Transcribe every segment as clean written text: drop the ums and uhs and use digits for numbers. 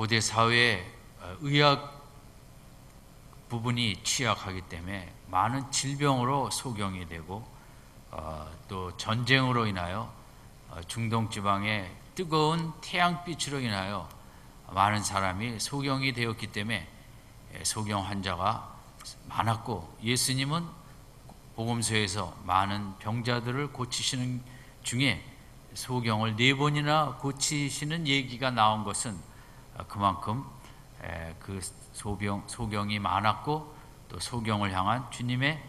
고대 사회의 의학 부분이 취약하기 때문에 많은 질병으로 소경이 되고 또 전쟁으로 인하여 중동 지방의 뜨거운 태양빛으로 인하여 많은 사람이 소경이 되었기 때문에 소경 환자가 많았고, 예수님은 복음서에서 많은 병자들을 고치시는 중에 소경을 4번이나 고치시는 얘기가 나온 것은 그만큼 그 소경이 많았고, 또 소경을 향한 주님의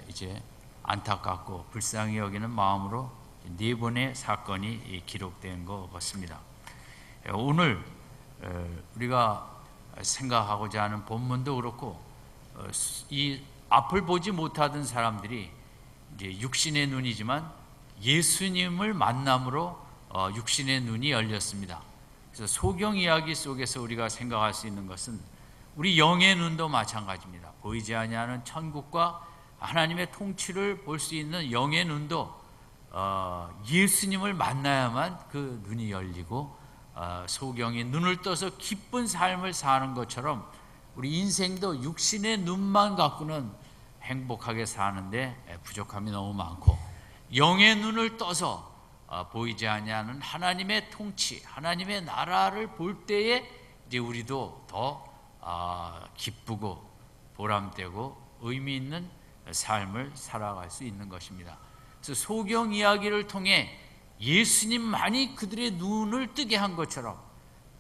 이제 안타깝고 불쌍히 여기는 마음으로 4번의 사건이 기록된 것 같습니다. 오늘 우리가 생각하고자 하는 본문도 그렇고, 이 앞을 보지 못하던 사람들이 이제 육신의 눈이지만 예수님을 만남으로 육신의 눈이 열렸습니다. 그래서 소경 이야기 속에서 우리가 생각할 수 있는 것은 우리 영의 눈도 마찬가지입니다. 보이지 아니하는 천국과 하나님의 통치를 볼 수 있는 영의 눈도 예수님을 만나야만 그 눈이 열리고, 소경이 눈을 떠서 기쁜 삶을 사는 것처럼 우리 인생도 육신의 눈만 갖고는 행복하게 사는데 부족함이 너무 많고, 영의 눈을 떠서 보이지 아니하는 하나님의 통치, 하나님의 나라를 볼 때에 이제 우리도 더 기쁘고 보람되고 의미 있는 삶을 살아갈 수 있는 것입니다. 그래서 소경 이야기를 통해 예수님만이 그들의 눈을 뜨게 한 것처럼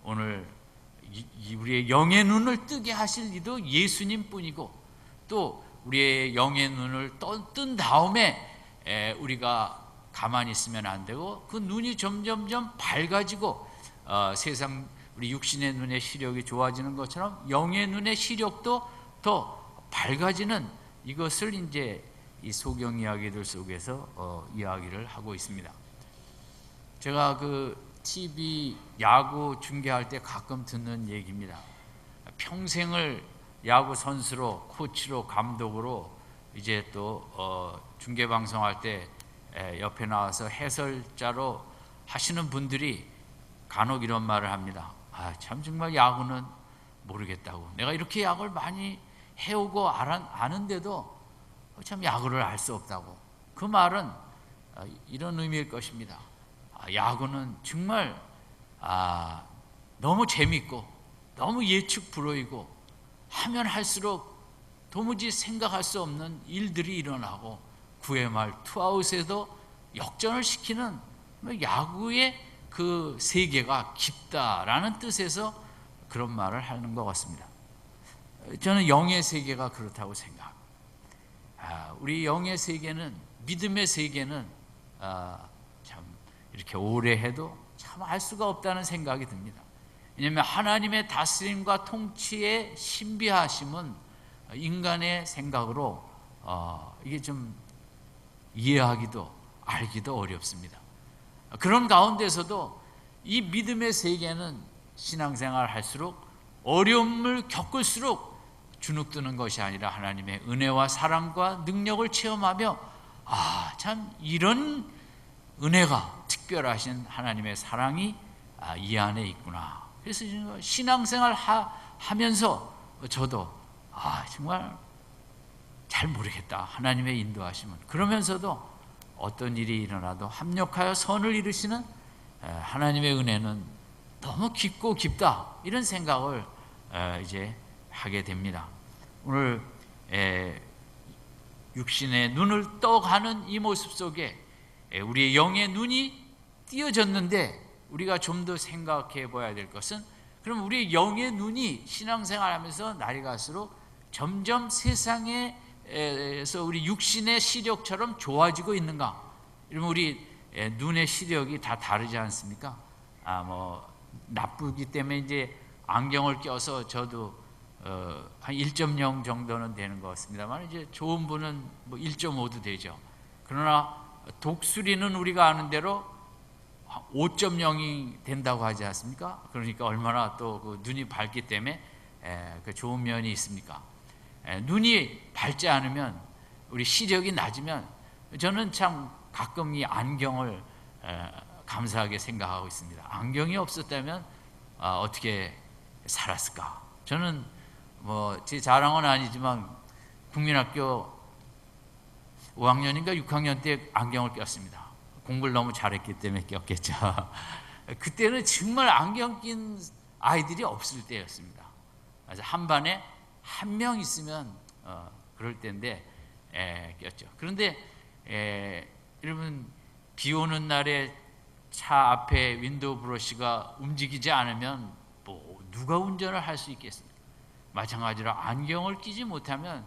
오늘 우리의 영의 눈을 뜨게 하실 이도 예수님뿐이고, 또 우리의 영의 눈을 뜬 다음에 우리가 가만히 있으면 안 되고 그 눈이 점점점 밝아지고 세상 우리 육신의 눈의 시력이 좋아지는 것처럼 영의 눈의 시력도 더 밝아지는 이것을 이제 이 소경 이야기들 속에서 이야기를 하고 있습니다. 제가 그 TV 야구 중계할 때 가끔 듣는 얘기입니다. 평생을 야구 선수로, 코치로, 감독으로 이제 또 중계 방송할 때 옆에 나와서 해설자로 하시는 분들이 간혹 이런 말을 합니다. 참 정말 야구는 모르겠다고. 내가 이렇게 야구를 많이 해오고 아는데도 참 야구를 알 수 없다고. 그 말은 이런 의미일 것입니다. 야구는 정말 너무 재밌고 너무 예측 불허이고 하면 할수록 도무지 생각할 수 없는 일들이 일어나고 9회 말 투아웃에도 역전을 시키는 야구의 그 세계가 깊다라는 뜻에서 그런 말을 하는 것 같습니다. 저는 영의 세계가 그렇다고 생각합니다. 우리 영의 세계는, 믿음의 세계는 참 이렇게 오래 해도 참 알 수가 없다는 생각이 듭니다. 왜냐하면 하나님의 다스림과 통치의 신비하심은 인간의 생각으로 이게 좀 이해하기도 알기도 어렵습니다. 그런 가운데서도 이 믿음의 세계는 신앙생활 할수록 어려움을 겪을수록 주눅드는 것이 아니라 하나님의 은혜와 사랑과 능력을 체험하며 참 이런 은혜가, 특별하신 하나님의 사랑이 이 안에 있구나. 그래서 신앙생활 하면서 저도 정말 잘 모르겠다, 하나님의 인도하심은. 그러면서도 어떤 일이 일어나도 합력하여 선을 이루시는 하나님의 은혜는 너무 깊고 깊다, 이런 생각을 이제 하게 됩니다. 오늘 육신의 눈을 떠가는 이 모습 속에 우리의 영의 눈이 띄어졌는데, 우리가 좀 더 생각해 봐야 될 것은, 그럼 우리의 영의 눈이 신앙생활하면서 날이 갈수록 점점 세상에서 우리 육신의 시력처럼 좋아지고 있는가? 이러면 우리 눈의 시력이 다 다르지 않습니까? 나쁘기 때문에 이제 안경을 껴서 저도 한 1.0 정도는 되는 것 같습니다만, 이제 좋은 분은 1.5도 되죠. 그러나 독수리는 우리가 아는 대로 5.0이 된다고 하지 않습니까? 그러니까 얼마나 또 그 눈이 밝기 때문에 그 좋은 면이 있습니까? 눈이 밝지 않으면, 우리 시력이 낮으면, 저는 참 가끔 이 안경을 감사하게 생각하고 있습니다. 안경이 없었다면 어떻게 살았을까? 저는 뭐 제 자랑은 아니지만 국민학교 5학년인가 6학년 때 안경을 꼈습니다. 공부를 너무 잘했기 때문에 꼈겠죠. 그때는 정말 안경 낀 아이들이 없을 때였습니다. 그래서 한 반에 한 명 있으면 그럴 때인데 꼈죠. 그런데 여러분, 비 오는 날에 차 앞에 윈도우 브러쉬가 움직이지 않으면 뭐 누가 운전을 할 수 있겠습니까? 마찬가지로 안경을 끼지 못하면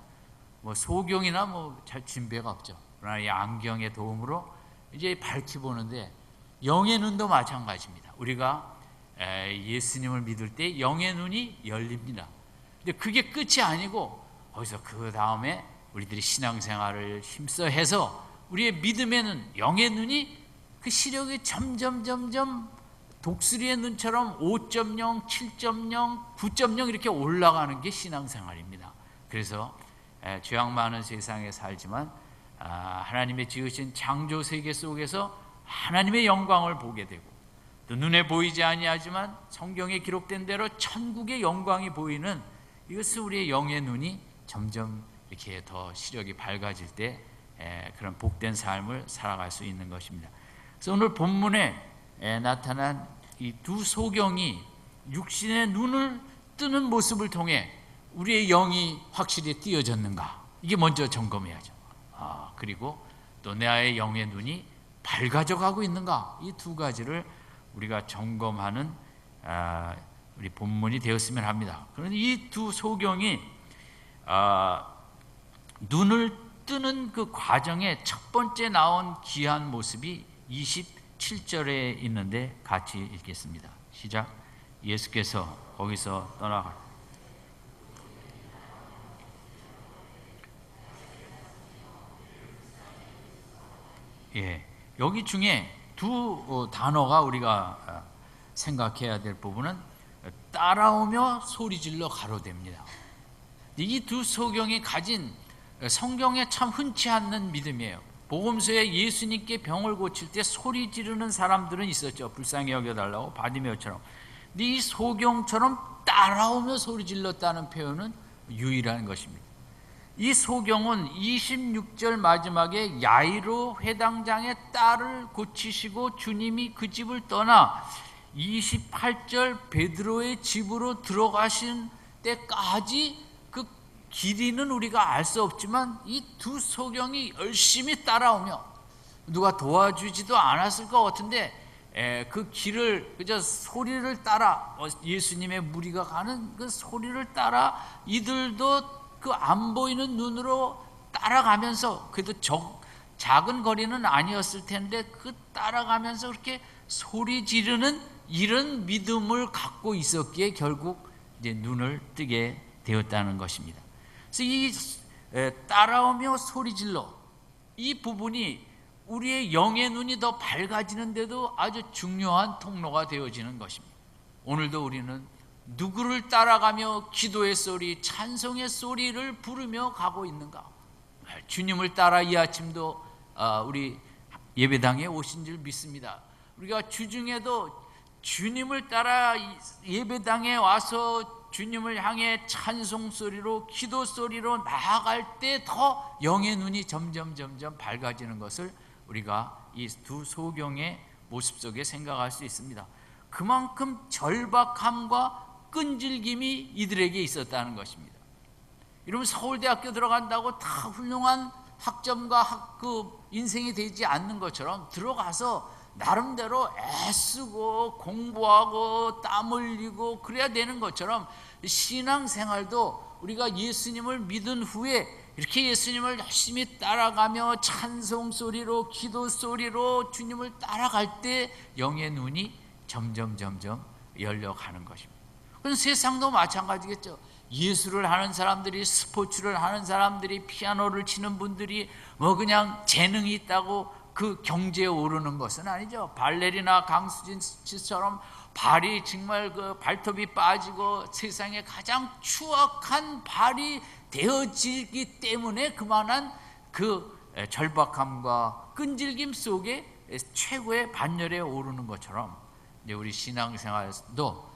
뭐 소경이나 뭐 잘 준비가 없죠. 그러나 이 안경의 도움으로 이제 밝히 보는데, 영의 눈도 마찬가지입니다. 우리가 예수님을 믿을 때 영의 눈이 열립니다. 근데 그게 끝이 아니고 거기서 그 다음에 우리들이 신앙생활을 힘써 해서 우리의 믿음에는 영의 눈이 그 시력이 점점 독수리의 눈처럼 5.0, 7.0, 9.0 이렇게 올라가는 게 신앙생활입니다. 그래서 죄악 많은 세상에 살지만 하나님의 지으신 창조 세계 속에서 하나님의 영광을 보게 되고, 또 눈에 보이지 아니하지만 성경에 기록된 대로 천국의 영광이 보이는, 이것은 우리의 영의 눈이 점점 이렇게 더 시력이 밝아질 때 그런 복된 삶을 살아갈 수 있는 것입니다. 그래서 오늘 본문에 나타난 이 두 소경이 육신의 눈을 뜨는 모습을 통해 우리의 영이 확실히 띄어졌는가, 이게 먼저 점검해야죠. 그리고 또 내 아의 영의 눈이 밝아져 가고 있는가, 이 두 가지를 우리가 점검하는 우리 본문이 되었으면 합니다. 그런데 이 두 소경이 눈을 뜨는 그 과정에 첫 번째 나온 귀한 모습이 27절에 있는데 같이 읽겠습니다. 시작. 예수께서 거기서 떠나가. 여기 중에 두 단어가 우리가 생각해야 될 부분은 따라오며 소리질러 가로댑니다. 이 두 소경이 가진 성경에 참 흔치 않는 믿음이에요. 복음서에 예수님께 병을 고칠 때 소리 지르는 사람들은 있었죠. 불쌍히 여겨달라고, 바디메오처럼. 근데 이 소경처럼 따라오며 소리 질렀다는 표현은 유일한 것입니다. 이 소경은 26절 마지막에 야이로 회당장의 딸을 고치시고 주님이 그 집을 떠나 28절 베드로의 집으로 들어가신 때까지 그 길이는 우리가 알 수 없지만 이 두 소경이 열심히 따라오며, 누가 도와주지도 않았을 것 같은데 그 길을 그저 소리를 따라, 예수님의 무리가 가는 그 소리를 따라 이들도 그 안 보이는 눈으로 따라가면서, 그래도 작은 거리는 아니었을 텐데 그 따라가면서 그렇게 소리 지르는 이런 믿음을 갖고 있었기에 결국 이제 눈을 뜨게 되었다는 것입니다. 그래서 이 따라오며 소리질러, 이 부분이 우리의 영의 눈이 더 밝아지는데도 아주 중요한 통로가 되어지는 것입니다. 오늘도 우리는 누구를 따라가며 기도의 소리, 찬송의 소리를 부르며 가고 있는가? 주님을 따라 이 아침도 우리 예배당에 오신 줄 믿습니다. 우리가 주중에도 주님을 따라 예배당에 와서 주님을 향해 찬송 소리로, 기도 소리로 나아갈 때 더 영의 눈이 점점 밝아지는 것을 우리가 이 두 소경의 모습 속에 생각할 수 있습니다. 그만큼 절박함과 끈질김이 이들에게 있었다는 것입니다. 여러분, 서울대학교 들어간다고 다 훌륭한 학점과 인생이 되지 않는 것처럼 들어가서 나름대로 애쓰고 공부하고 땀 흘리고 그래야 되는 것처럼 신앙생활도 우리가 예수님을 믿은 후에 이렇게 예수님을 열심히 따라가며 찬송 소리로, 기도 소리로 주님을 따라갈 때 영의 눈이 점점 열려가는 것입니다. 그건 세상도 마찬가지겠죠. 예술을 하는 사람들이, 스포츠를 하는 사람들이, 피아노를 치는 분들이 뭐 그냥 재능이 있다고 그 경제에 오르는 것은 아니죠. 발레리나 강수진 씨처럼 발이 정말 그 발톱이 빠지고 세상에 가장 추악한 발이 되어지기 때문에 그만한 그 절박함과 끈질김 속에 최고의 반열에 오르는 것처럼, 이제 우리 신앙생활도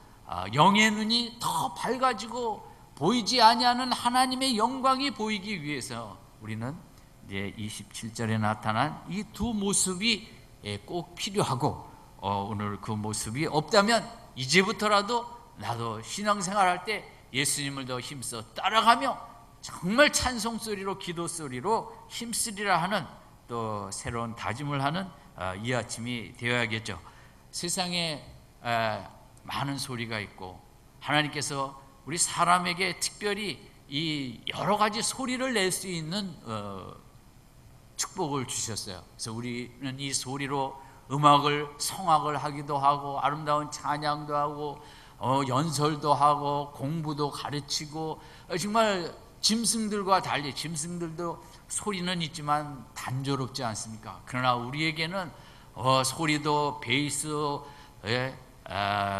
영의 눈이 더 밝아지고 보이지 아니하는 하나님의 영광이 보이기 위해서 우리는 이제 27절에 나타난 이 두 모습이 꼭 필요하고, 오늘 그 모습이 없다면 이제부터라도 나도 신앙생활할 때 예수님을 더 힘써 따라가며 정말 찬송소리로 기도소리로 힘쓰리라 하는 또 새로운 다짐을 하는 이 아침이 되어야겠죠. 세상에 많은 소리가 있고 하나님께서 우리 사람에게 특별히 이 여러 가지 소리를 낼 수 있는 축복을 주셨어요. 그래서 우리는 이 소리로 음악을 성악을 하기도 하고 아름다운 찬양도 하고 연설도 하고 공부도 가르치고, 정말 짐승들과 달리 짐승들도 소리는 있지만 단조롭지 않습니까? 그러나 우리에게는 소리도 베이스,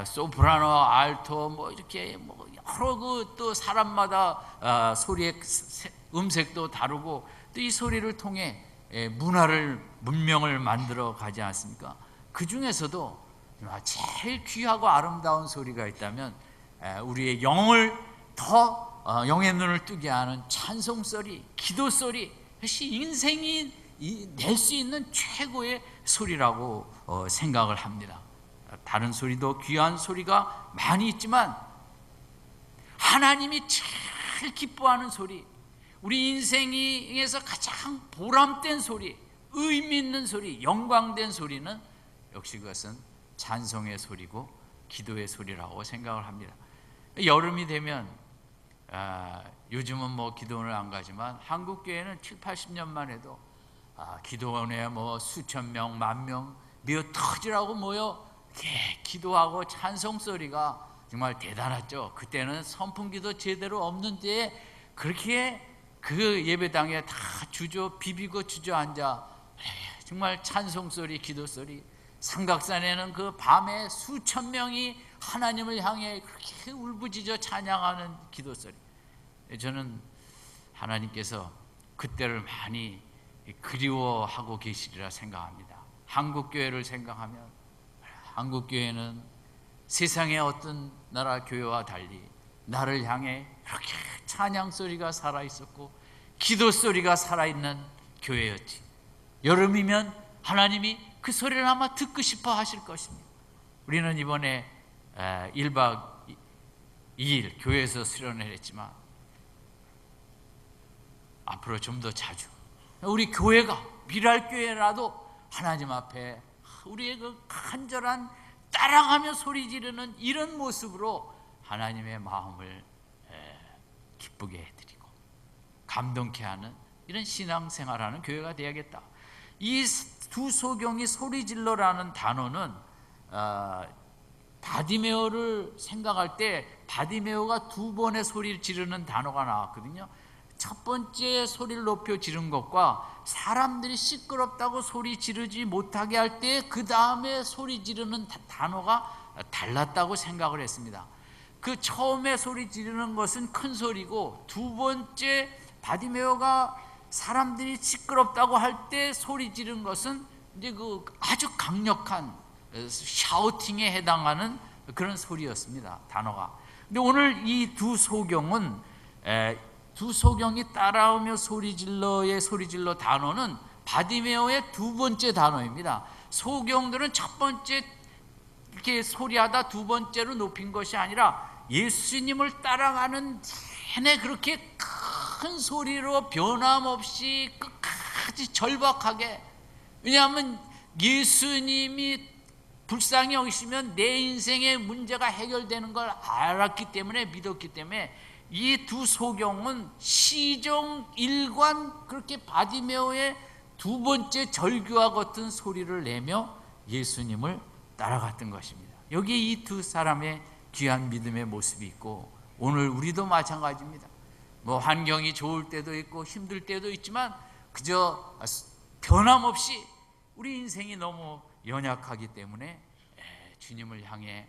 소프라노, 알토 뭐 이렇게 뭐 여러 또 사람마다 소리의 음색도 다르고 또 이 소리를 통해 문명을 만들어 가지 않습니까? 그 중에서도 제일 귀하고 아름다운 소리가 있다면 우리의 영을 더 영의 눈을 뜨게 하는 찬송소리, 기도소리, 그것이 인생이 낼 수 있는 최고의 소리라고 생각을 합니다. 다른 소리도 귀한 소리가 많이 있지만 하나님이 제일 기뻐하는 소리, 우리 인생에서 가장 보람된 소리, 의미 있는 소리, 영광된 소리는 역시 그것은 찬송의 소리고 기도의 소리라고 생각을 합니다. 여름이 되면 요즘은 뭐 기도원을 안 가지만 한국 교회는 7, 80년만 해도 기도원에 뭐 수천 명, 만 명 미어 터지라고 모여 기도하고 찬송 소리가 정말 대단했죠. 그때는 선풍기도 제대로 없는 때에 그렇게 그 예배당에 다 비비고 주저앉아 정말 찬송 소리, 기도 소리, 삼각산에는 그 밤에 수천 명이 하나님을 향해 그렇게 울부짖어 찬양하는 기도 소리. 저는 하나님께서 그때를 많이 그리워하고 계시리라 생각합니다. 한국교회를 생각하면 한국교회는 세상의 어떤 나라 교회와 달리 나를 향해 그렇게 찬양 소리가 살아있었고 기도 소리가 살아있는 교회였지. 여름이면 하나님이 그 소리를 아마 듣고 싶어 하실 것입니다. 우리는 이번에 1박 2일 교회에서 수련을 했지만 앞으로 좀 더 자주 우리 교회가 미랄교회라도 하나님 앞에 우리의 그 간절한 따라가며 소리 지르는 이런 모습으로 하나님의 마음을 기쁘게 해드리고 감동케 하는 이런 신앙생활하는 교회가 되어야겠다. 이 두 소경이 소리질러라는 단어는 바디메오를 생각할 때 바디메오가 두 번의 소리를 지르는 단어가 나왔거든요. 첫 번째 소리를 높여 지른 것과 사람들이 시끄럽다고 소리 지르지 못하게 할 때 그 다음에 소리 지르는 단어가 달랐다고 생각을 했습니다. 그 처음에 소리 지르는 것은 큰 소리고 두 번째 바디메오가 사람들이 시끄럽다고 할 때 소리 지른 것은 이제 그 아주 강력한 샤우팅에 해당하는 그런 소리였습니다. 단어가. 근데 오늘 이 두 소경은 두 소경이 따라오며 소리질러의 소리질러 단어는 바디메오의 두 번째 단어입니다. 소경들은 첫 번째 이렇게 소리하다 두 번째로 높인 것이 아니라 예수님을 따라가는 내내 그렇게 큰 소리로 변함없이 끝까지 절박하게, 왜냐하면 예수님이 불쌍히 여기시면 내 인생의 문제가 해결되는 걸 알았기 때문에, 믿었기 때문에 이 두 소경은 시종 일관 그렇게 바디메오의 두 번째 절규와 같은 소리를 내며 예수님을 따라갔던 것입니다. 여기에 이 두 사람의 귀한 믿음의 모습이 있고 오늘 우리도 마찬가지입니다. 뭐 환경이 좋을 때도 있고 힘들 때도 있지만 그저 변함없이 우리 인생이 너무 연약하기 때문에 주님을 향해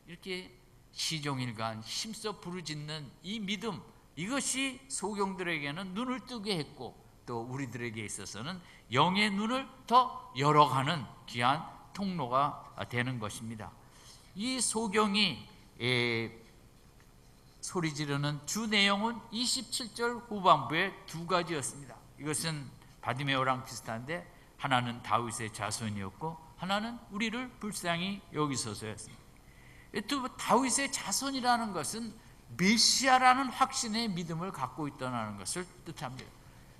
이렇게 시종일관 힘써 부르짖는 이 믿음, 이것이 소경들에게는 눈을 뜨게 했고 또 우리들에게 있어서는 영의 눈을 더 열어가는 귀한 통로가 되는 것입니다. 이 소경이 소리 지르는 주 내용은 27절 후반부의 두 가지였습니다. 이것은 바디메오랑 비슷한데 하나는 다윗의 자손이었고 하나는 우리를 불쌍히 여기소서였습니다. 또 다윗의 자손이라는 것은 메시아라는 확신의 믿음을 갖고 있다는 것을 뜻합니다.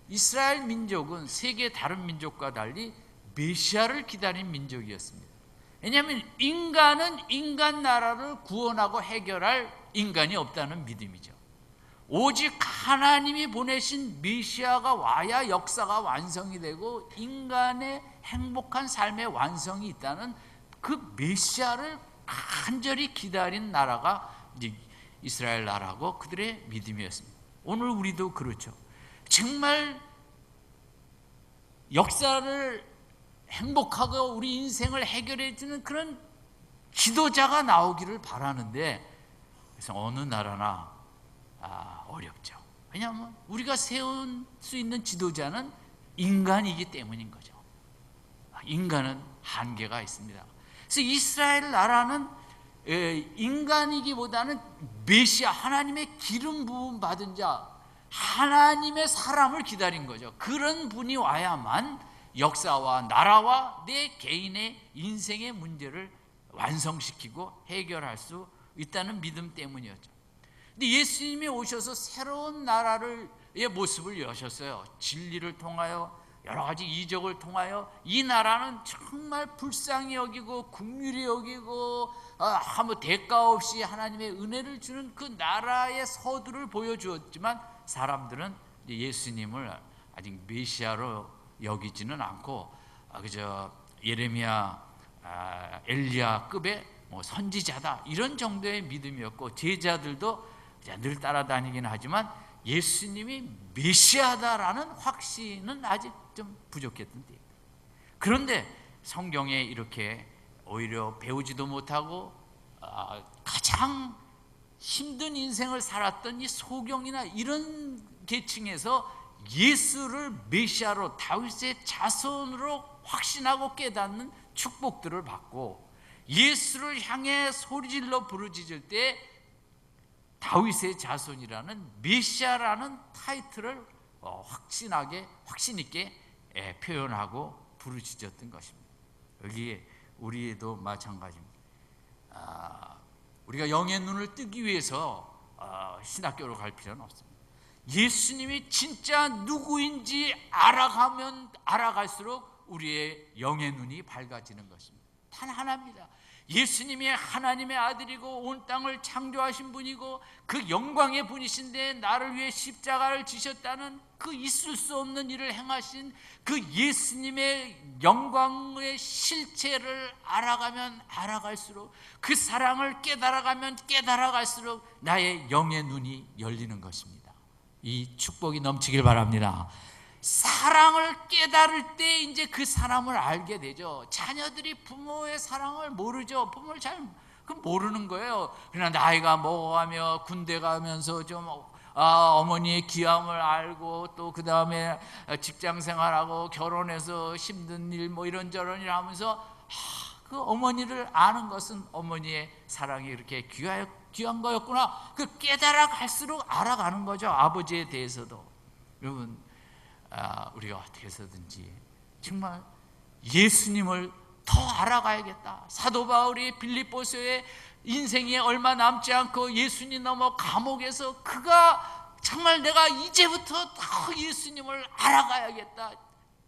이스라엘 민족은 세계 다른 민족과 달리 메시아를 기다린 민족이었습니다. 왜냐하면 인간은 인간 나라를 구원하고 해결할 인간이 없다는 믿음이죠. 오직 하나님이 보내신 메시아가 와야 역사가 완성이 되고 인간의 행복한 삶의 완성이 있다는 그 메시아를 간절히 기다린 나라가 이스라엘 나라고 그들의 믿음이었습니다. 오늘 우리도 그렇죠. 정말 역사를 행복하고 우리 인생을 해결해 주는 그런 지도자가 나오기를 바라는데, 그래서 어느 나라나 어렵죠. 왜냐하면 우리가 세울 수 있는 지도자는 인간이기 때문인 거죠. 인간은 한계가 있습니다. 그래서 이스라엘 나라는 인간이기보다는 메시아, 하나님의 기름 부음 받은 자, 하나님의 사람을 기다린 거죠. 그런 분이 와야만 역사와 나라와 내 개인의 인생의 문제를 완성시키고 해결할 수 있다는 믿음 때문이었죠. 근데 예수님이 오셔서 새로운 나라의 모습을 여셨어요. 진리를 통하여, 여러 가지 이적을 통하여 이 나라는 정말 불쌍히 여기고 긍휼히 여기고 아무 대가 없이 하나님의 은혜를 주는 그 나라의 서두를 보여주었지만, 사람들은 예수님을 아직 메시아로 여기지는 않고 그저 예레미야, 엘리야급의 선지자다 이런 정도의 믿음이었고, 제자들도 늘 따라다니긴 하지만 예수님이 메시아다라는 확신은 아직 좀 부족했던 때입니다. 그런데 성경에 이렇게 오히려 배우지도 못하고 가장 힘든 인생을 살았던 이 소경이나 이런 계층에서 예수를 메시아로, 다윗의 자손으로 확신하고 깨닫는 축복들을 받고, 예수를 향해 소리질러 부르짖을 때 다윗의 자손이라는 메시아라는 타이틀을 확신 있게 표현하고 부르짖었던 것입니다. 여기에 우리도 마찬가지입니다. 우리가 영의 눈을 뜨기 위해서 신학교로 갈 필요는 없습니다. 예수님이 진짜 누구인지 알아가면 알아갈수록 우리의 영의 눈이 밝아지는 것입니다. 단 하나입니다. 예수님이 하나님의 아들이고 온 땅을 창조하신 분이고 그 영광의 분이신데 나를 위해 십자가를 지셨다는 그 있을 수 없는 일을 행하신 그 예수님의 영광의 실체를 알아가면 알아갈수록, 그 사랑을 깨달아가면 깨달아갈수록 나의 영의 눈이 열리는 것입니다. 이 축복이 넘치길 바랍니다. 사랑을 깨달을 때 이제 그 사람을 알게 되죠. 자녀들이 부모의 사랑을 모르죠. 부모를 잘 모르는 거예요. 그러나 나이가 먹어가며 군대 가면서 좀 어머니의 귀함을 알고, 또 그 다음에 직장 생활하고 결혼해서 힘든 일 이런저런 일 하면서 그 어머니를 아는 것은 어머니의 사랑이 이렇게 귀한 거였구나. 그 깨달아 갈수록 알아가는 거죠. 아버지에 대해서도. 여러분, 우리가 어떻게 해서든지 정말 예수님을 더 알아가야겠다. 사도 바울이 빌립보서에 인생이 얼마 남지 않고 예수님 넘어 감옥에서 그가 정말 내가 이제부터 더 예수님을 알아가야겠다.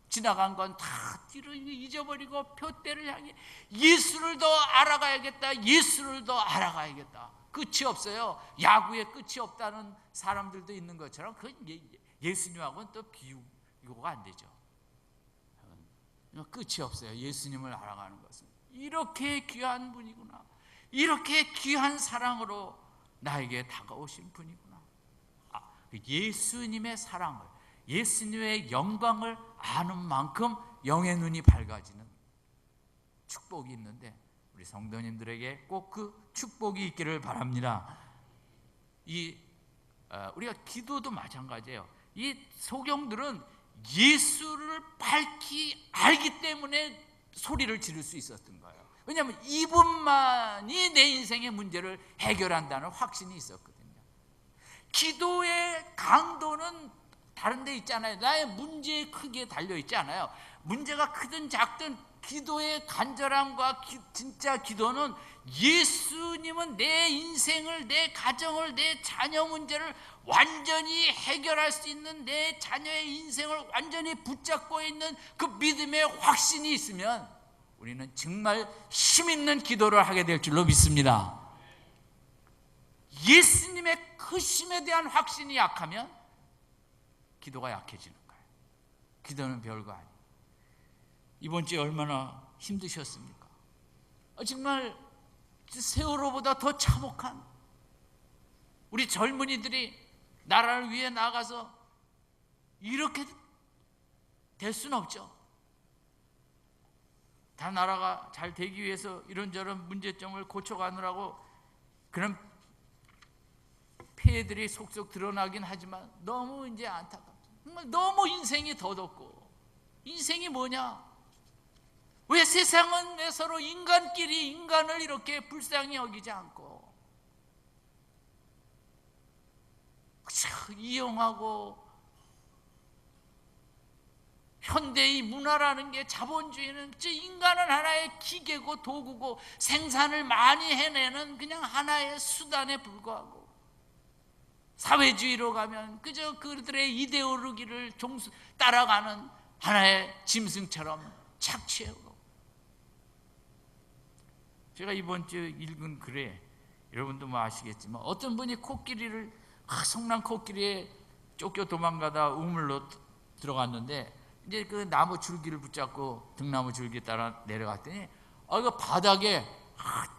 지나간 건 다 뒤로 잊어버리고 표대를 향해 예수를 더 알아가야겠다. 예수를 더 알아가야겠다. 끝이 없어요. 야구에 끝이 없다는 사람들도 있는 것처럼 그 예수님하고는 또 비교가 안 되죠. 끝이 없어요. 예수님을 알아가는 것은 이렇게 귀한 분이구나, 이렇게 귀한 사랑으로 나에게 다가오신 분이구나. 예수님의 사랑을, 예수님의 영광을 아는 만큼 영의 눈이 밝아지는 축복이 있는데, 우리 성도님들에게 꼭 그 축복이 있기를 바랍니다. 우리가 기도도 마찬가지예요. 이 소경들은 예수를 밝히 알기 때문에 소리를 지를 수 있었던 거예요. 왜냐하면 이분만이 내 인생의 문제를 해결한다는 확신이 있었거든요. 기도의 강도는 다른 데 있잖아요. 나의 문제의 크기에 달려있지 않아요. 문제가 크든 작든 기도의 간절함과 진짜 기도는 예수님은 내 인생을, 내 가정을, 내 자녀 문제를 완전히 해결할 수 있는, 내 자녀의 인생을 완전히 붙잡고 있는 그 믿음의 확신이 있으면 우리는 정말 힘있는 기도를 하게 될 줄로 믿습니다. 예수님의 크심에 대한 확신이 약하면 기도가 약해지는 거예요. 기도는 별거 아니에요. 이번 주에 얼마나 힘드셨습니까? 정말 세월호보다 더 참혹한, 우리 젊은이들이 나라를 위해 나가서 이렇게 될 수는 없죠. 다 나라가 잘 되기 위해서 이런저런 문제점을 고쳐가느라고 그런 폐해들이 속속 드러나긴 하지만 너무 이제 안타깝죠. 정말 너무 인생이 더덥고, 인생이 뭐냐? 왜 세상은 왜 서로 인간끼리 인간을 이렇게 불쌍히 여기지 않고 이용하고, 현대의 문화라는 게, 자본주의는 인간은 하나의 기계고 도구고 생산을 많이 해내는 그냥 하나의 수단에 불과하고, 사회주의로 가면 그저 그들의 이데올로기를 따라가는 하나의 짐승처럼 착취하고. 제가 이번 주 읽은 글에 여러분도 뭐 아시겠지만 어떤 분이 코끼리를, 성난 코끼리에 쫓겨 도망가다 우물로 들어갔는데 이제 그 나무 줄기를 붙잡고 등나무 줄기 따라 내려갔더니 그 바닥에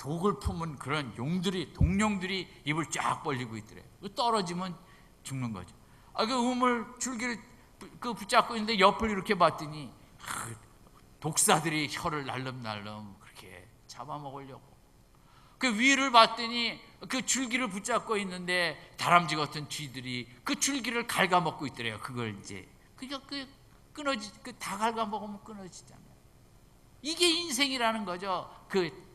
독을 품은 그런 용들이, 동룡들이 입을 쫙 벌리고 있더래요. 떨어지면 죽는 거죠. 그 우물 줄기를 붙잡고 있는데 옆을 이렇게 봤더니 독사들이 혀를 날름날름 그렇게 잡아먹으려고. 그 위를 봤더니 그 줄기를 붙잡고 있는데 다람쥐 같은 쥐들이 그 줄기를 갉아먹고 있더래요. 그걸 이제 다 갉아먹으면 끊어지잖아요. 이게 인생이라는 거죠. 그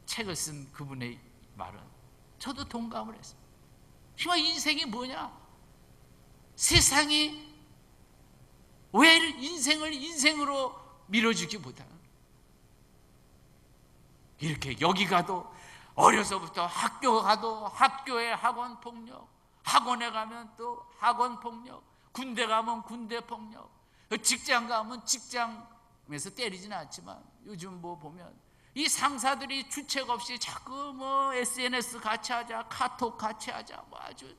책을 쓴 그분의 말은 저도 동감을 했어요. 정말 인생이 뭐냐? 세상이 왜 인생을 인생으로 밀어주기 못하는, 이렇게 여기 가도, 어려서부터 학교 가도 학교에 학원 폭력, 학원에 가면 또 학원 폭력, 군대 가면 군대 폭력, 직장 가면 직장에서 때리지는 않지만 요즘 뭐 보면 이 상사들이 주책 없이 자꾸 뭐 SNS 같이 하자, 카톡 같이 하자, 뭐 아주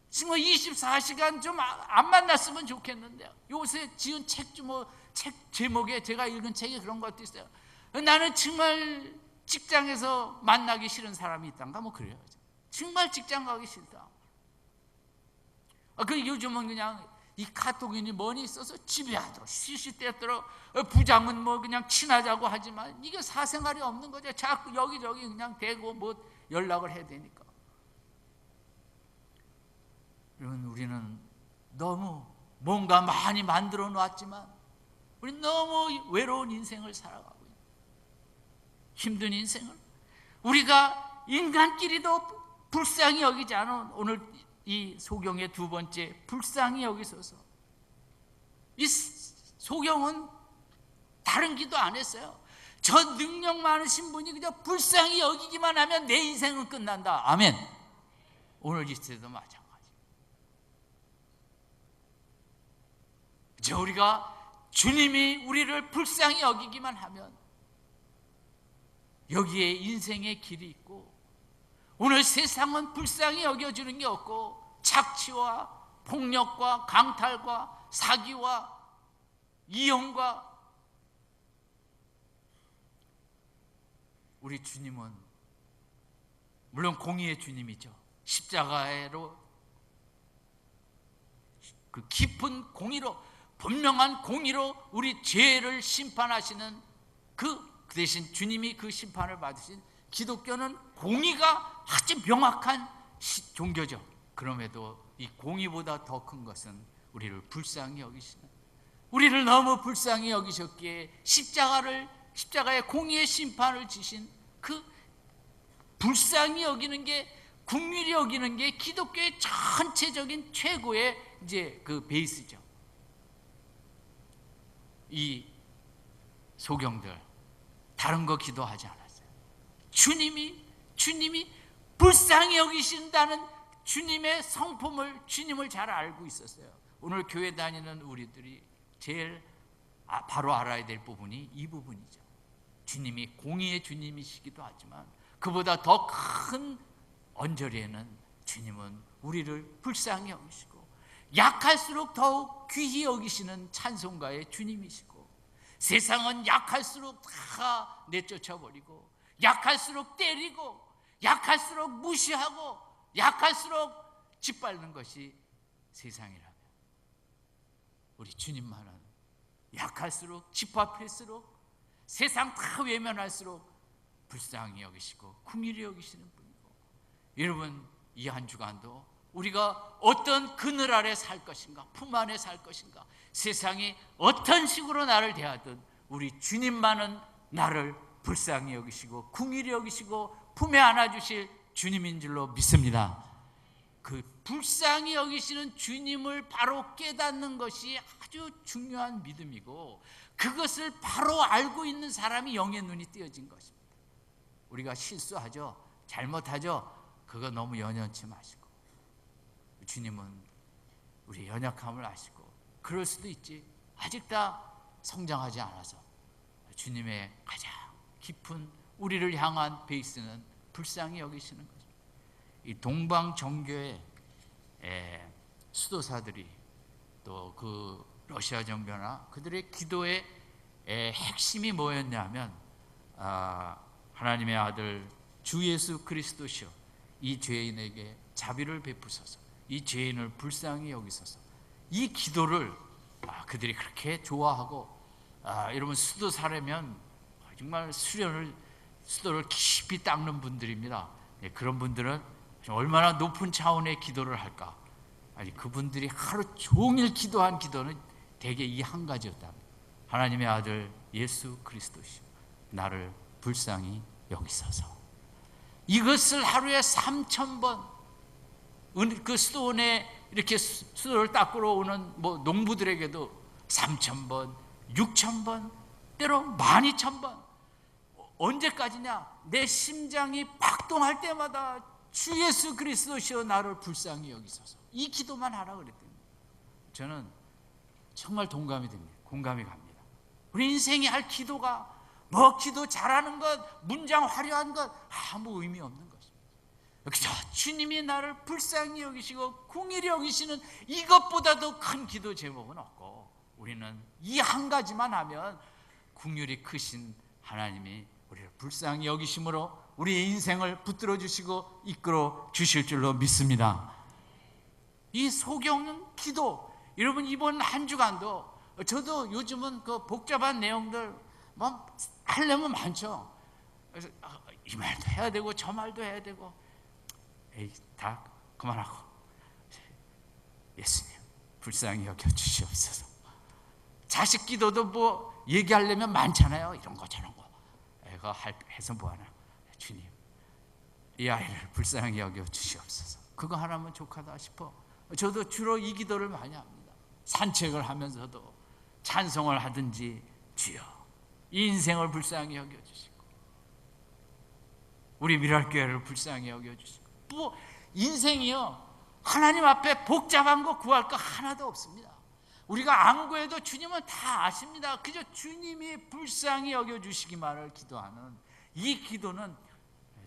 정말 24시간 좀 안 만났으면 좋겠는데, 요새 지은 책 제목에 제가 읽은 책에 그런 것도 있어요. 나는 정말 직장에서 만나기 싫은 사람이 있단가 뭐 그래요. 정말 직장 가기 싫다. 그 요즘은 그냥 이 카톡이니 뭐니 있어서 집에 하도 시시때때로 부장은 뭐 그냥 친하자고 하지만 이게 사생활이 없는 거죠. 자꾸 여기저기 그냥 대고 뭐 연락을 해야 되니까. 우리는 너무 뭔가 많이 만들어 놨지만 우리 너무 외로운 인생을 살아가고 있는, 힘든 인생을 우리가 인간끼리도 불쌍히 여기지 않은, 오늘 이 소경의 두 번째, 불쌍히 여기소서. 이 소경은 다른 기도 안 했어요. 저 능력 많으신 분이 그냥 불쌍히 여기기만 하면 내 인생은 끝난다. 아멘. 오늘 이 시대도 마찬가지. 우리가 주님이 우리를 불쌍히 여기기만 하면 여기에 인생의 길이 있고, 오늘 세상은 불쌍히 여겨주는 게 없고 착취와 폭력과 강탈과 사기와 이용과, 우리 주님은 물론 공의의 주님이죠. 십자가로 그 깊은 공의로, 분명한 공의로 우리 죄를 심판하시는 그 대신 주님이 그 심판을 받으신, 기독교는 공의가 아주 명확한 종교죠. 그럼에도 이 공의보다 더 큰 것은 우리를 불쌍히 여기시는, 우리를 너무 불쌍히 여기셨기에 십자가를 십자가의 공의의 심판을 지신 그 불쌍히 여기는 게, 긍휼히 여기는 게 기독교의 전체적인 최고의 이제 그 베이스죠. 이 소경들 다른 거 기도하지 않았어요. 주님이 불쌍히 여기신다는 주님의 성품을, 주님을 잘 알고 있었어요. 오늘 교회 다니는 우리들이 제일 바로 알아야 될 부분이 이 부분이죠. 주님이 공의의 주님이시기도 하지만 그보다 더 큰 언저리에는 주님은 우리를 불쌍히 여기시고 약할수록 더욱 귀히 여기시는 찬송가의 주님이시고, 세상은 약할수록 다 내쫓아버리고 약할수록 때리고 약할수록 무시하고 약할수록 짓밟는 것이 세상이라면, 우리 주님만은 약할수록 짓밟힐수록 세상 다 외면할수록 불쌍히 여기시고 긍휼히 여기시는 분이고, 여러분 이 한 주간도 우리가 어떤 그늘 아래 살 것인가, 품 안에 살 것인가, 세상이 어떤 식으로 나를 대하든 우리 주님만은 나를 불쌍히 여기시고 긍휼히 여기시고 품에 안아주실 주님인 줄로 믿습니다. 그 불쌍히 여기시는 주님을 바로 깨닫는 것이 아주 중요한 믿음이고, 그것을 바로 알고 있는 사람이 영의 눈이 띄어진 것입니다. 우리가 실수하죠, 잘못하죠. 그거 너무 연연치 마시고, 주님은 우리의 연약함을 아시고, 그럴 수도 있지, 아직 다 성장하지 않아서. 주님의 가장 깊은 우리를 향한 베이스는 불쌍히 여기시는 거죠. 이 동방 정교의 수도사들이, 또 그 러시아 정교나 그들의 기도의 핵심이 뭐였냐면, 하나님의 아들 주 예수 그리스도시여 이 죄인에게 자비를 베푸소서, 이 죄인을 불쌍히 여기소서. 이 기도를 그들이 그렇게 좋아하고, 여러분 수도사라면 정말 수도를 깊이 닦는 분들입니다. 그런 분들은 얼마나 높은 차원의 기도를 할까. 아니, 그분들이 하루 종일 기도한 기도는 대개 이 한 가지였답니다. 하나님의 아들 예수 그리스도시여 나를 불쌍히 여기소서. 이것을 하루에 3,000번 그 수도원에 이렇게 수도를 닦으러 오는 농부들에게도 3,000번, 6,000번, 때로 12,000번. 언제까지냐? 내 심장이 박동할 때마다 주 예수 그리스도시여 나를 불쌍히 여기소서. 이 기도만 하라 그랬더니 저는 정말 동감이 됩니다. 공감이 갑니다. 우리 인생이 할 기도가 기도 잘하는 것, 문장 화려한 것 아무 의미 없는 것입니다. 그저 주님이 나를 불쌍히 여기시고 긍휼히 여기시는 이것보다도 큰 기도 제목은 없고, 우리는 이 한 가지만 하면 긍휼이 크신 하나님이 우리를 불쌍히 여기심으로 우리의 인생을 붙들어 주시고 이끌어 주실 줄로 믿습니다. 이 소경은 기도, 여러분 이번 한 주간도 저도 요즘은 그 복잡한 내용들 하려면 많죠. 그래서 이 말도 해야 되고 저 말도 해야 되고, 다 그만하고 예수님 불쌍히 여겨 주시옵소서. 자식 기도도 얘기하려면 많잖아요. 이런 거 저런 거 그거 해서 뭐하나. 주님 이 아이를 불쌍히 여겨 주시옵소서. 그거 하나면 족하다 싶어. 저도 주로 이 기도를 많이 합니다. 산책을 하면서도 찬송을 하든지 주여 이 인생을 불쌍히 여겨주시고 우리 미랄교회를 불쌍히 여겨주시고, 인생이요 하나님 앞에 복잡한 거 구할 거 하나도 없습니다. 우리가 안 구해도 주님은 다 아십니다. 그저 주님이 불쌍히 여겨주시기만을 기도하는 이 기도는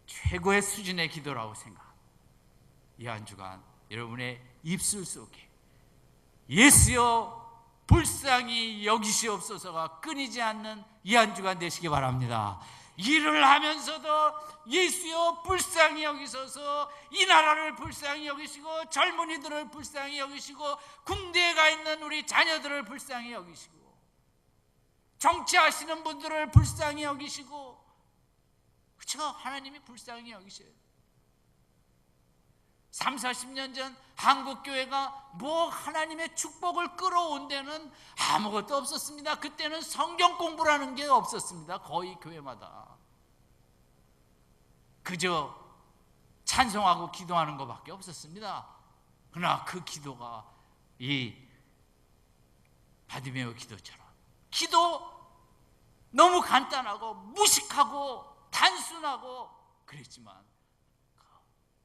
최고의 수준의 기도라고 생각합니다. 이 한 주간 여러분의 입술 속에 예수여 불쌍히 여기시옵소서가 끊이지 않는 이 한 주간 되시기 바랍니다. 일을 하면서도 예수여 불쌍히 여기소서, 이 나라를 불쌍히 여기시고 젊은이들을 불쌍히 여기시고 군대에 가 있는 우리 자녀들을 불쌍히 여기시고 정치하시는 분들을 불쌍히 여기시고, 그렇죠? 하나님이 불쌍히 여기셔요. 3, 40년 전 한국 교회가 뭐 하나님의 축복을 끌어온 데는 아무것도 없었습니다. 그때는 성경 공부라는 게 없었습니다. 거의 교회마다 그저 찬송하고 기도하는 것밖에 없었습니다. 그러나 그 기도가 이 바디메오 기도처럼 기도 너무 간단하고 무식하고 단순하고 그랬지만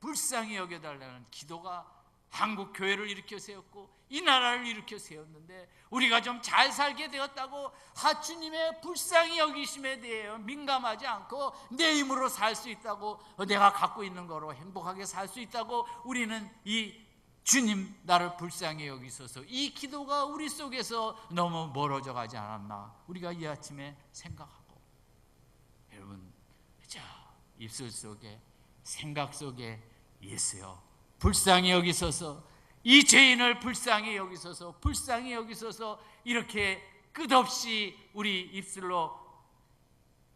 불쌍히 여겨달라는 기도가 한국 교회를 일으켜 세웠고 이 나라를 일으켜 세웠는데 우리가 좀 잘 살게 되었다고 주님의 불쌍히 여기심에 대해 민감하지 않고 내 힘으로 살 수 있다고 내가 갖고 있는 거로 행복하게 살 수 있다고 우리는 이 주님 나를 불쌍히 여기소서 이 기도가 우리 속에서 너무 멀어져 가지 않았나 우리가 이 아침에 생각하고 여러분 자 입술 속에 생각 속에 예수여 불쌍히 여기소서 이 죄인을 불쌍히 여기소서 불쌍히 여기소서 이렇게 끝없이 우리 입술로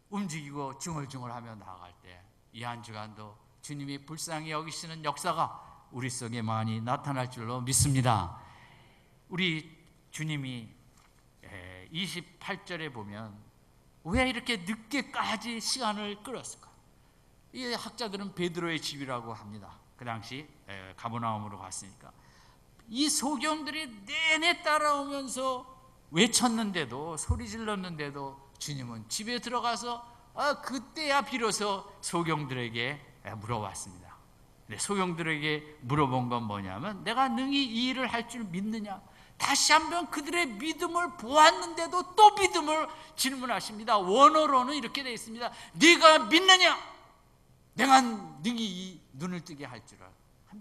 움직이고 중얼중얼하며 나아갈 때 이 한 주간도 주님이 불쌍히 여기시는 역사가 우리 속에 많이 나타날 줄로 믿습니다. 우리 주님이 28절에 보면 왜 이렇게 늦게까지 시간을 끌었을까? 이 학자들은 베드로의 집이라고 합니다. 그 당시 가버나움으로 갔으니까 이 소경들이 내내 따라오면서 외쳤는데도 소리 질렀는데도 주님은 집에 들어가서 그때야 비로소 소경들에게 물어봤습니다. 근데 소경들에게 물어본 건 뭐냐면 내가 능히 이 일을 할 줄 믿느냐? 다시 한번 그들의 믿음을 보았는데도 또 믿음을 질문하십니다. 원어로는 이렇게 되어 있습니다. 네가 믿느냐? 내가 능히 이 눈을 뜨게 할 줄 알아.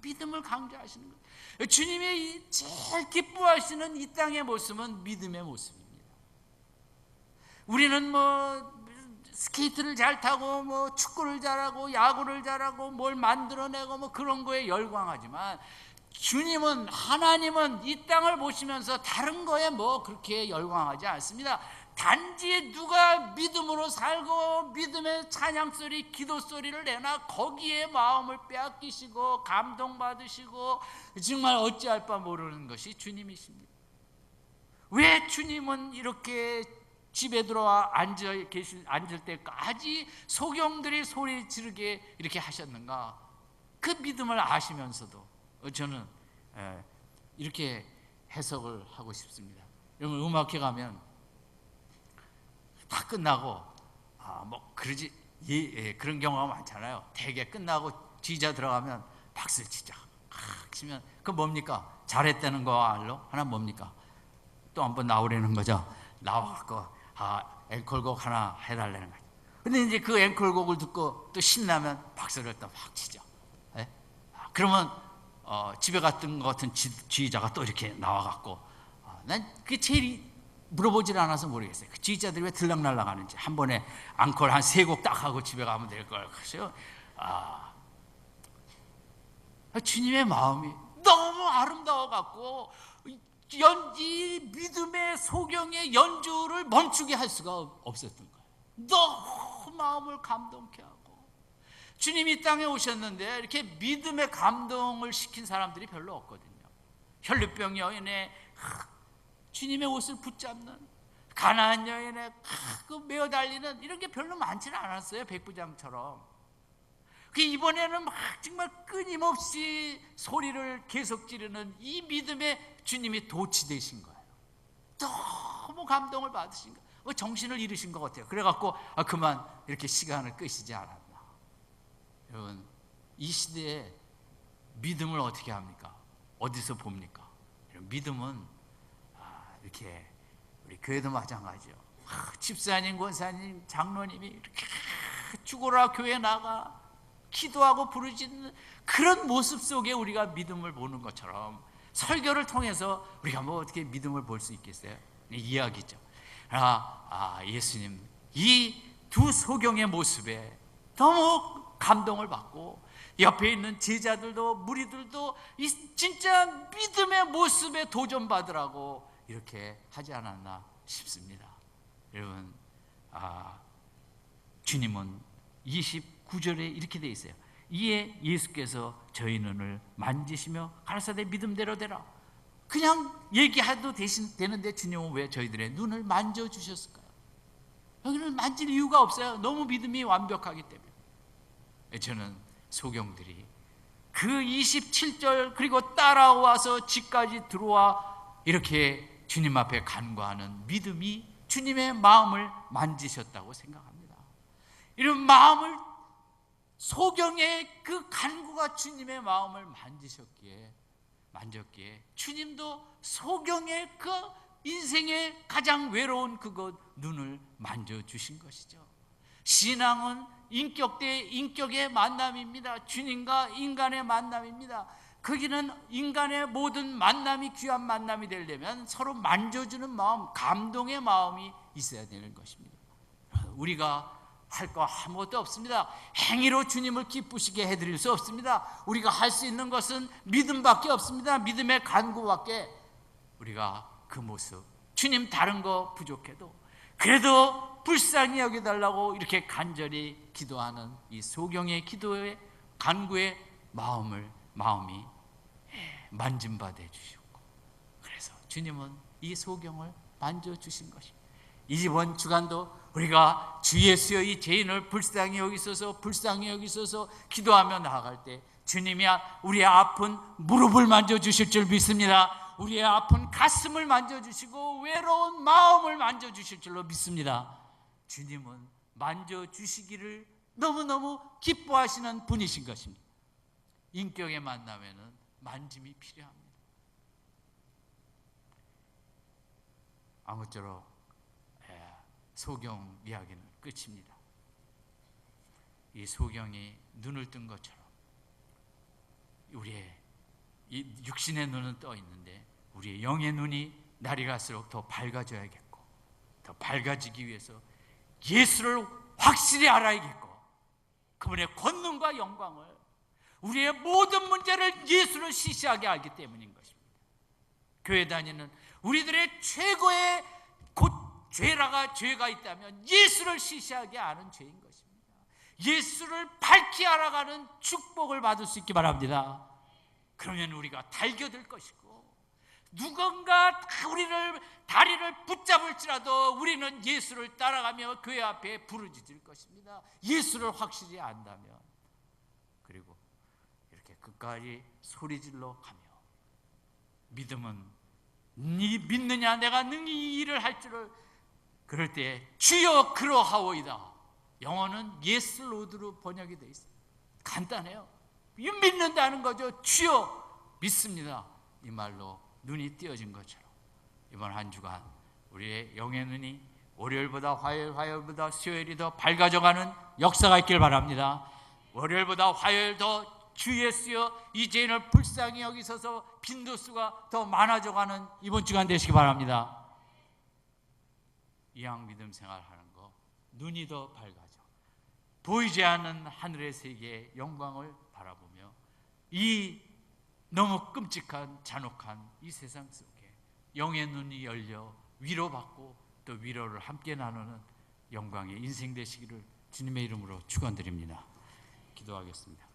믿음을 강조하시는 거예요. 주님이 제일 기뻐하시는 이 땅의 모습은 믿음의 모습입니다. 우리는 스케이트를 잘 타고 축구를 잘하고 야구를 잘하고 뭘 만들어내고 그런 거에 열광하지만 주님은 하나님은 이 땅을 보시면서 다른 거에 그렇게 열광하지 않습니다. 단지 누가 믿음으로 살고 믿음의 찬양소리 기도소리를 내나 거기에 마음을 빼앗기시고 감동받으시고 정말 어찌할 바 모르는 것이 주님이십니다. 왜 주님은 이렇게 집에 들어와 앉을 때까지 소경들이 소리 지르게 이렇게 하셨는가? 그 믿음을 아시면서도 저는 이렇게 해석을 하고 싶습니다. 여러분 음악회 가면 다 끝나고 그러지 그런 경우가 많잖아요. 대개 끝나고 지휘자 들어가면 박수를 치자 치면 그 뭡니까? 잘했다는 거 하나 뭡니까? 또 한번 나오려는 거죠. 나와갖고 앵콜곡 하나 해달라는 거죠. 근데 이제 그 앵콜곡을 듣고 또 신나면 박수를 또 막 치죠. 그러면 집에 갔던 것 같은 지휘자가 또 이렇게 나와갖고 난 그게 제일 물어보질 않아서 모르겠어요. 그 지휘자들이 왜 들락날락 하는지 한 번에 앙콜 한 3곡 딱 하고 집에 가면 될 걸. 그래서 주님의 마음이 너무 아름다워갖고 이 믿음의 소경의 연주를 멈추게 할 수가 없었던 거예요. 너무 마음을 감동케 하고 주님이 이 땅에 오셨는데 이렇게 믿음의 감동을 시킨 사람들이 별로 없거든요. 혈루병 여인의 주님의 옷을 붙잡는 가나안 여인의 메어 달리는 이런 게 별로 많지는 않았어요. 백부장처럼. 이번에는 정말 끊임없이 소리를 계속 지르는 이 믿음에 주님이 도취되신 거예요. 너무 감동을 받으신 거예요. 정신을 잃으신 것 같아요. 그래갖고 그만 이렇게 시간을 끄시지 않았나. 여러분 이 시대에 믿음을 어떻게 합니까? 어디서 봅니까? 믿음은 이렇게 우리 교회도 마찬가지요. 집사님, 권사님, 장로님이 이렇게 죽어라 교회 나가 기도하고 부르짖는 그런 모습 속에 우리가 믿음을 보는 것처럼 설교를 통해서 우리가 어떻게 믿음을 볼 수 있겠어요? 이야기죠. 예수님 이 두 소경의 모습에 너무 감동을 받고 옆에 있는 제자들도 무리들도 이 진짜 믿음의 모습에 도전받으라고 이렇게 하지 않았나 싶습니다. 여러분 주님은 29절에 이렇게 돼 있어요. 이에 예수께서 저희 눈을 만지시며 가라사대 믿음대로 되라. 그냥 얘기해도 되는데 주님은 왜 저희들의 눈을 만져주셨을까요? 여기는 만질 이유가 없어요. 너무 믿음이 완벽하기 때문에. 저는 소경들이 그 27절 그리고 따라와서 집까지 들어와 이렇게 주님 앞에 간구하는 믿음이 주님의 마음을 만지셨다고 생각합니다. 이런 마음을, 소경의 그 간구가 주님의 마음을 만졌기에 주님도 소경의 그 인생의 가장 외로운 그곳 눈을 만져주신 것이죠. 신앙은 인격 대 인격의 만남입니다. 주님과 인간의 만남입니다. 거기는 인간의 모든 만남이 귀한 만남이 되려면 서로 만져주는 마음, 감동의 마음이 있어야 되는 것입니다. 우리가 할 거 아무것도 없습니다. 행위로 주님을 기쁘시게 해드릴 수 없습니다. 우리가 할 수 있는 것은 믿음밖에 없습니다. 믿음의 간구밖에. 우리가 그 모습, 주님 다른 거 부족해도 그래도 불쌍히 여겨달라고 이렇게 간절히 기도하는 이 소경의 기도의 간구의 마음이 만짐받아 주셨고, 그래서 주님은 이 소경을 만져주신 것입니다. 이번 주간도 우리가 주 예수의 이 죄인을 불쌍히 여기소서 기도하며 나아갈 때 주님이 우리의 아픈 무릎을 만져주실 줄 믿습니다. 우리의 아픈 가슴을 만져주시고 외로운 마음을 만져주실 줄로 믿습니다. 주님은 만져주시기를 너무너무 기뻐하시는 분이신 것입니다. 인격의 만남에는 만짐이 필요합니다. 아무쪼록 소경 이야기는 끝입니다. 이 소경이 눈을 뜬 것처럼 우리의 이 육신의 눈은 떠 있는데 우리의 영의 눈이 날이 갈수록 더 밝아져야겠고, 더 밝아지기 위해서 예수를 확실히 알아야겠고, 그분의 권능과 영광을, 우리의 모든 문제를 예수를 시시하게 알기 때문인 것입니다. 교회 다니는 우리들의 최고의 죄가 있다면 예수를 시시하게 아는 죄인 것입니다. 예수를 밝히 알아가는 축복을 받을 수 있기 바랍니다. 그러면 우리가 달겨들 것이고, 누군가 우리를 다리를 붙잡을지라도 우리는 예수를 따라가며 교회 앞에 부르짖을 것입니다. 예수를 확실히 안다면. 그리고 이렇게 끝까지 소리질러 가며, 믿음은 네 믿느냐, 내가 능히 이 일을 할 줄을, 그럴 때 주여 그러하오이다. 영어는 yes Lord로 번역이 되어 있어요. 간단해요. 믿는다는 거죠. 주여 믿습니다, 이 말로 눈이 띄어진 것처럼 이번 한 주간 우리의 영의 눈이 월요일보다 화요일보다 수요일이 더 밝아져가는 역사가 있길 바랍니다. 월요일보다 화요일 더 주 예수여 이 죄인을 불쌍히 여기소서 빈도수가 더 많아져가는 이번 주간 되시기 바랍니다. 이왕 믿음 생활하는 거 눈이 더 밝아져 보이지 않는 하늘의 세계의 영광을 바라보며 이 너무 끔찍한 잔혹한 이 세상 속에 영의 눈이 열려 위로받고 또 위로를 함께 나누는 영광의 인생 되시기를 주님의 이름으로 축원드립니다. 기도하겠습니다.